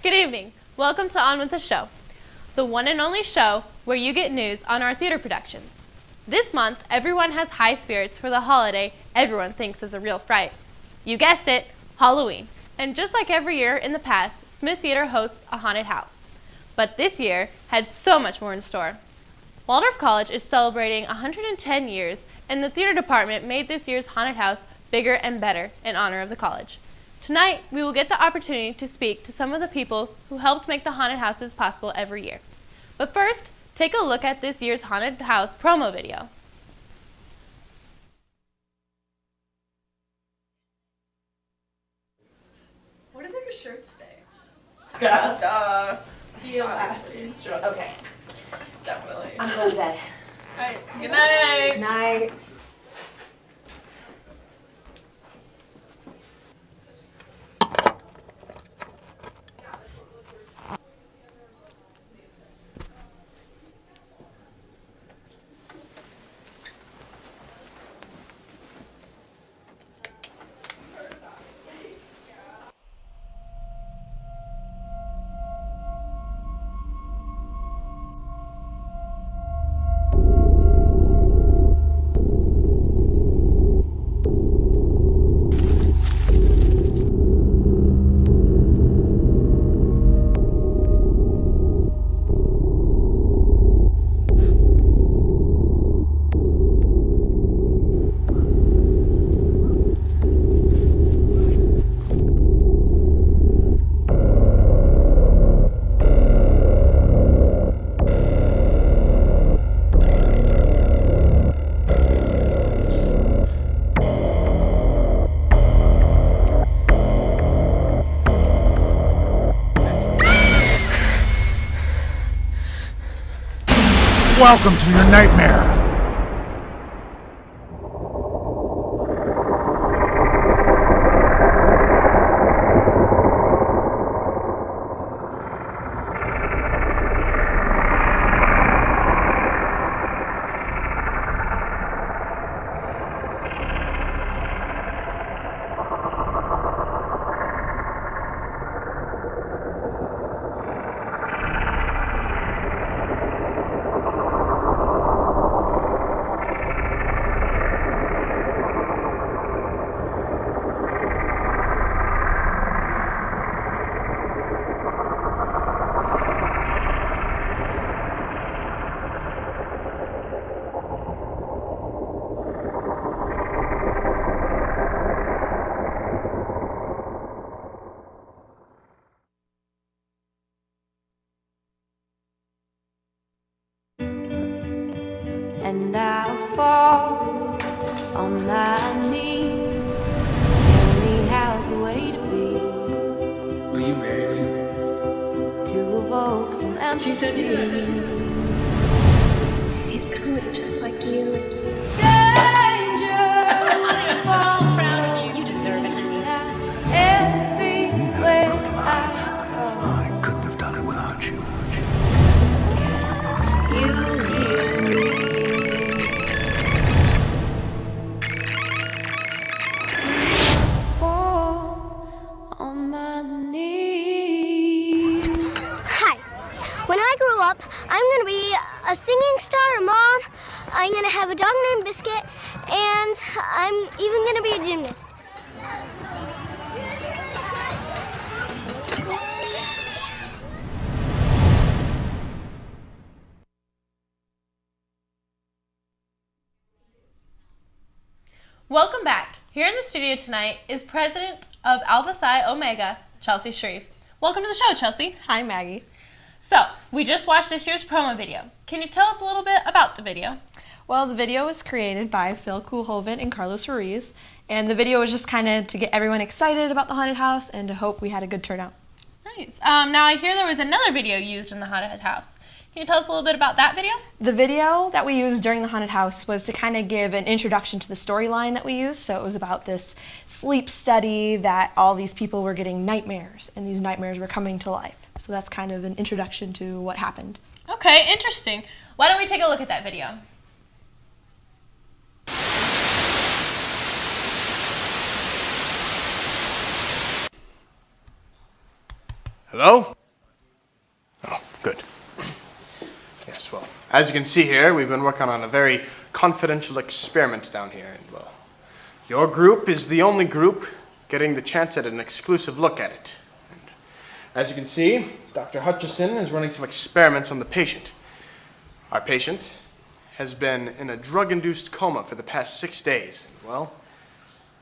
Good evening. Welcome to On With the Show, the one and only show where you get news on our theater productions. This month, everyone has high spirits for the holiday everyone thinks is a real fright. You guessed it, Halloween. And just like every year in the past, Smith Theater hosts a haunted house. But this year had so much more in store. Waldorf College is celebrating 110 years, and the theater department made this year's haunted house bigger and better in honor of the college. Tonight, we will get the opportunity to speak to some of the people who helped make the haunted houses possible every year. But first, take a look at this year's haunted house promo video. What did their shirts say? Duh. Okay. Definitely. I'm going to bed. Alright, good night. Good night. Welcome to your nightmare. And I'll fall on my knees. Tell me how's the way to be. Will you marry me? To evoke some empathy. She said yes. He's kind of just like you. Danger. I'm so proud of you. You deserve it, honey. Everywhere I I couldn't have done it without you. go, you hear me. Fall on my knees. Hi. When I grow up, I'm going to be a singing star, a mom. I'm going to have a dog named Biscuit, and I'm even going to be a gymnast. Welcome back. Here in the studio tonight is President of Alpha Psi Omega, Chelsea Shreve. Welcome to the show, Chelsea. Hi, Maggie. So, we just watched this year's promo video. Can you tell us a little bit about the video? Well, the video was created by Phil Koolhoven and Carlos Ruiz, and the video was just kind of to get everyone excited about the haunted house and to hope we had a good turnout. Nice. Now I hear there was another video used in the haunted house. Can you tell us a little bit about that video? The video that we used during the haunted house was to kind of give an introduction to the storyline that we used. So it was about this sleep study that all these people were getting nightmares, and these nightmares were coming to life. So that's kind of an introduction to what happened. Okay, interesting. Why don't we take a look at that video? Hello? Oh, good. Yes, well, as you can see here, we've been working on a very confidential experiment down here. And, well, your group is the only group getting the chance at an exclusive look at it. And as you can see, Dr. Hutchison is running some experiments on the patient. Our patient has been in a drug-induced coma for the past 6 days. And, well,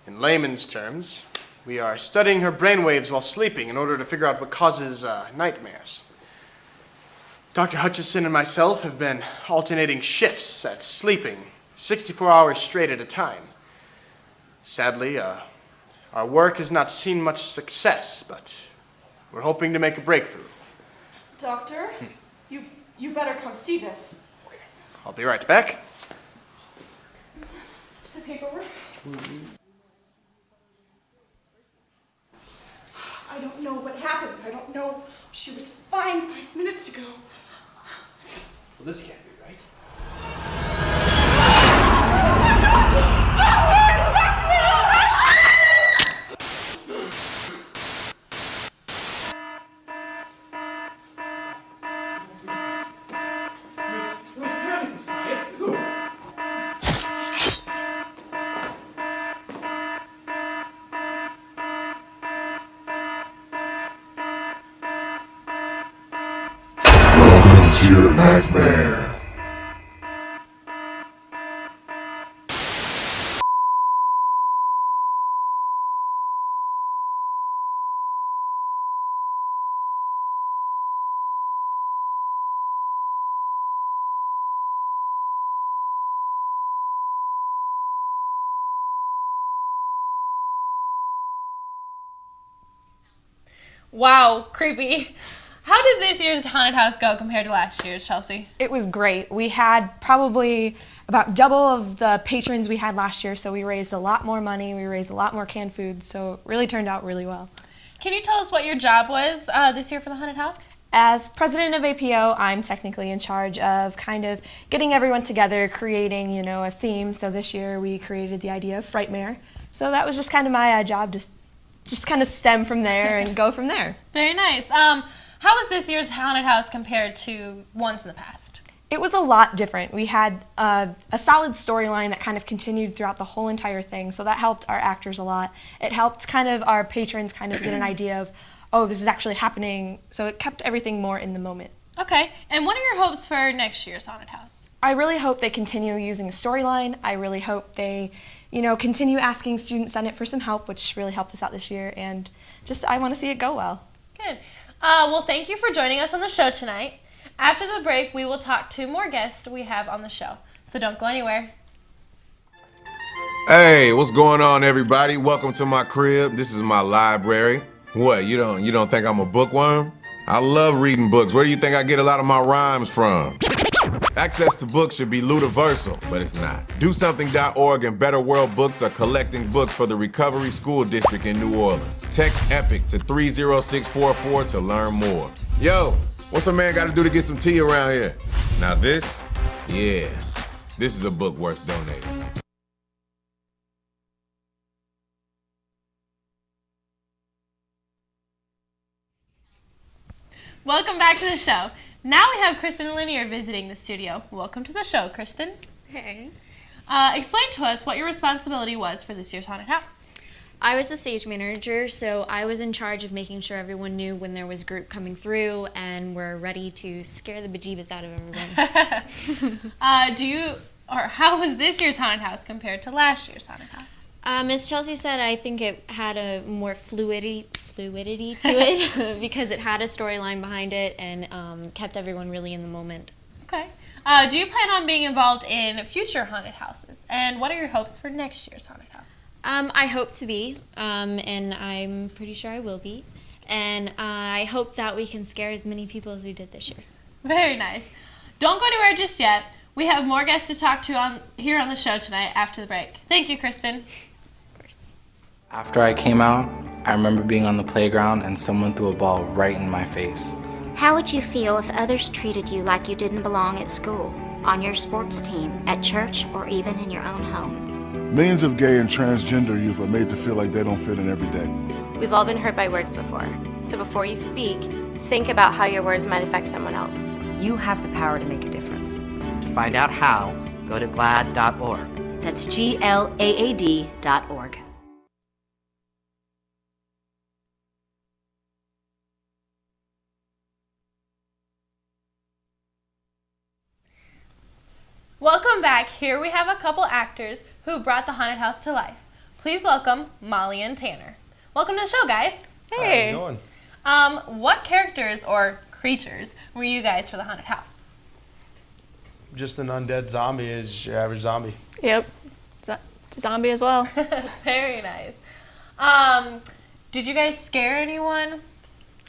in layman's terms, we are studying her brainwaves while sleeping in order to figure out what causes nightmares. Dr. Hutchison and myself have been alternating shifts at sleeping 64 hours straight at a time. Sadly, our work has not seen much success, but we're hoping to make a breakthrough. Doctor, you better come see this. I'll be right back. Just the paperwork. I don't know what happened. I don't know. She was fine 5 minutes ago. Well, this can't be right. Welcome to your nightmare. Wow, creepy. How did this year's haunted house go compared to last year's, Chelsea? It was great. We had probably about double of the patrons we had last year, so we raised a lot more money, we raised a lot more canned food, so it really turned out really well. Can you tell us what your job was this year for the haunted house? As president of APO, I'm technically in charge of kind of getting everyone together, creating, a theme. So this year we created the idea of Frightmare. So that was just kind of my job to just kind of stem from there and go from there. Very nice. How was this year's haunted house compared to ones in the past? It was a lot different. We had a solid storyline that kind of continued throughout the whole entire thing, so that helped our actors a lot. It helped kind of our patrons kind of get an idea of, oh, this is actually happening, so it kept everything more in the moment. Okay, and what are your hopes for next year's haunted house? I really hope they continue using a storyline. I really hope they, continue asking Student Senate for some help, which really helped us out this year, and just I want to see it go well. Good. Well, thank you for joining us on the show tonight. After the break, we will talk to more guests we have on the show, so don't go anywhere. Hey, what's going on, everybody? Welcome to my crib. This is my library. What, you don't think I'm a bookworm? I love reading books. Where do you think I get a lot of my rhymes from? Access to books should be universal, but it's not. DoSomething.org and Better World Books are collecting books for the Recovery School District in New Orleans. Text EPIC to 30644 to learn more. Yo, what's a man got to do to get some tea around here? Now this is a book worth donating. Welcome back to the show. Now we have Kristen and Linear visiting the studio. Welcome to the show, Kristen. Hey. Explain to us what your responsibility was for this year's haunted house. I was the stage manager, so I was in charge of making sure everyone knew when there was a group coming through and were ready to scare the bejeebus out of everyone. How was this year's haunted house compared to last year's haunted house? As Chelsea said, I think it had a more fluidity to it because it had a storyline behind it and kept everyone really in the moment. Okay. Do you plan on being involved in future haunted houses? And what are your hopes for next year's haunted house? I hope to be, and I'm pretty sure I will be. And I hope that we can scare as many people as we did this year. Very nice. Don't go anywhere just yet. We have more guests to talk to here on the show tonight after the break. Thank you, Kristen. After I came out, I remember being on the playground and someone threw a ball right in my face. How would you feel if others treated you like you didn't belong at school, on your sports team, at church, or even in your own home? Millions of gay and transgender youth are made to feel like they don't fit in every day. We've all been hurt by words before. So before you speak, think about how your words might affect someone else. You have the power to make a difference. To find out how, go to GLAAD.org. That's GLAAD.org. Welcome back. Here we have a couple actors who brought the haunted house to life. Please welcome Molly and Tanner. Welcome to the show, guys. Hey. How's it going? What characters or creatures were you guys for the haunted house? Just an undead zombie is your average zombie. Yep. Zombie as well. Very nice. Did you guys scare anyone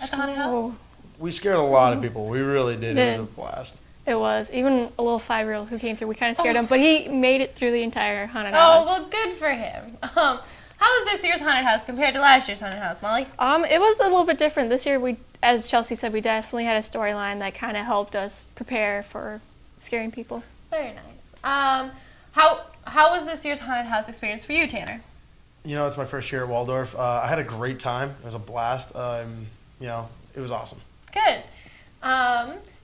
at the haunted house? We scared a lot of people. We really did. It was a blast. It was. Even a little 5-year-old who came through, we kind of scared him, but he made it through the entire haunted house. Oh, well, good for him. How was this year's haunted house compared to last year's haunted house, Molly? It was a little bit different. This year, as Chelsea said, we definitely had a storyline that kind of helped us prepare for scaring people. Very nice. How was this year's haunted house experience for you, Tanner? You know, it's my first year at Waldorf. I had a great time. It was a blast. You know, it was awesome. Good.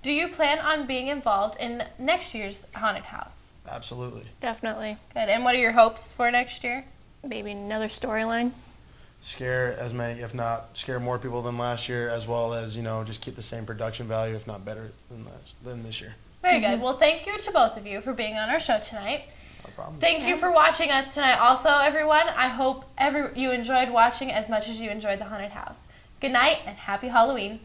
Do you plan on being involved in next year's haunted house? Absolutely. Definitely. Good. And what are your hopes for next year? Maybe another storyline. Scare as many, if not scare more people than last year, as well as, you know, just keep the same production value, if not better than this year. Very good. Well, thank you to both of you for being on our show tonight. No problem. Thank you for watching us tonight also, everyone. I hope you enjoyed watching as much as you enjoyed the haunted house. Good night and happy Halloween.